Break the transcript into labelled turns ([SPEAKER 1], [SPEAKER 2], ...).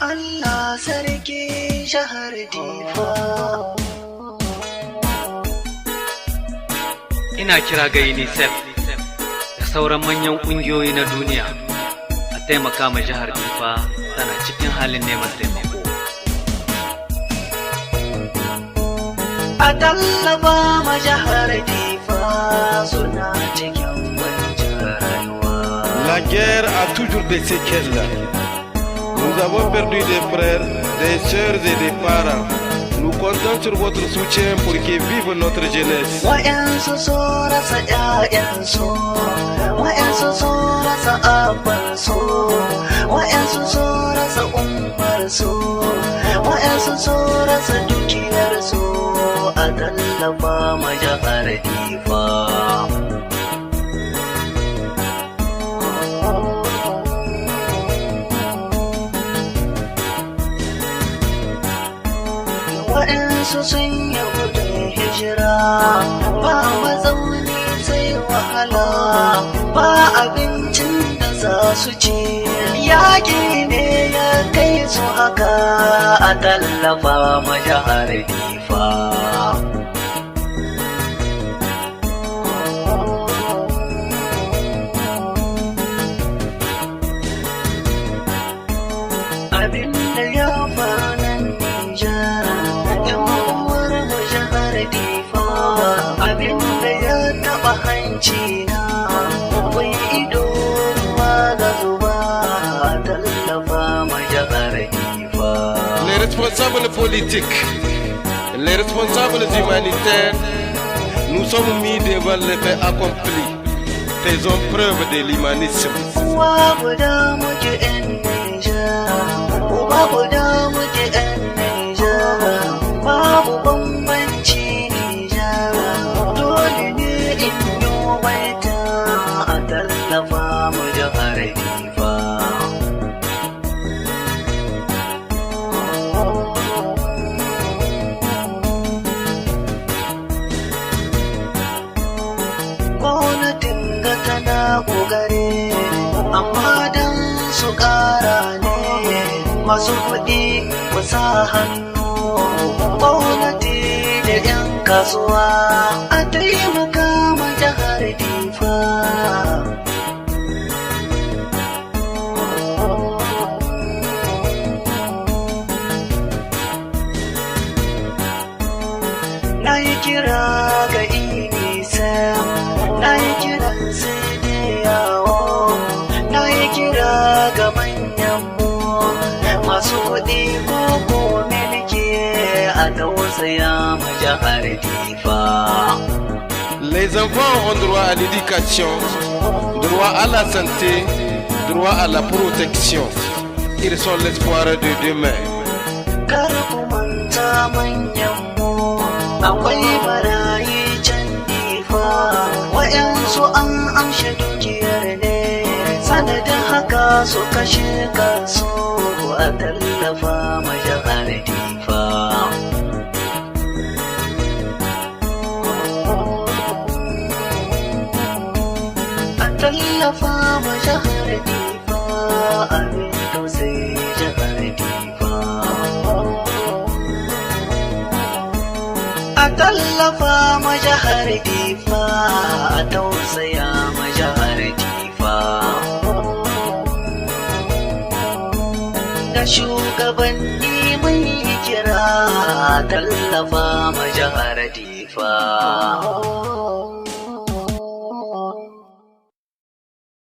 [SPEAKER 1] Allah sarki jihar Difa.
[SPEAKER 2] Ina kira ga UNICEF da sauran manyan ƙungiyoyi na duniya a taimaka ma jihar Difa, tana cikin halin neman taimako.
[SPEAKER 1] A tallafa ma jihar Difa, suna cikin kwanciyar rayuwa.
[SPEAKER 3] La guerre a toujours des séquelles. Nous avons perdu des frères, des sœurs et des parents. Nous comptons sur votre soutien pour que vive notre jeunesse.
[SPEAKER 1] Wa'yansu so rasa ‘ya'yansu, wa'yansu so rasa abansu, wa'yansu so rasa umarsu, wa'yansu so rasa dukiyarsu. A tallafa ma jihar Difa. Waɗansu sun yi gudun hijira, ba mazauni sai wahala, ba abincin da za su ci. Yaƙi ne ya kai su haka, a tallafa ma jihar Difa. Abin da ya faru nan Nijar, abin da ya taɓa hanci na, wai ido ruwa ga zuba, tallafa ma jihar Difa.
[SPEAKER 3] Les responsables politiques, les responsables humanitaires, nous sommes mis devant les faits accomplis. Faisons preuve de l'humanisme.
[SPEAKER 1] Uwa guda muke ‘yan Nijar, uwa guda muke ‘yan Nijar, babu bambanci Nijar, dole ne in yi waita, a tallafa mu jihar Difa. Gwamnatin ga tana ƙoƙari, amma don su ƙara ne, masu kuɗi ku sa hannu, gwamnati da 'yan kasuwa a taimaka ma jihar Difa. Na yi kira ga UNICEF, na yi kiran yawo, na yi kira ga manyanmu, masu kuɗi ko milki, a tausaya ma jihar Difa.
[SPEAKER 3] Les enfants ont droit à l'éducation, droit à la santé, droit à la protection. Ils sont l'espoir de demain.
[SPEAKER 1] Kar ku manta manyanmu, akwai barayi can Difa, wa'yansu an amshe dukiyar ne, sanadin haka su kashe kansu, a tallafa ma jihar Difa. A tallafa ma jihar Difa, abin tausayi jihar Difa. A tallafa ma jihar Difa, a tausaya ma jihar Difa. Ga shugabanni mun yi kira, a tallafa ma jihar Difa.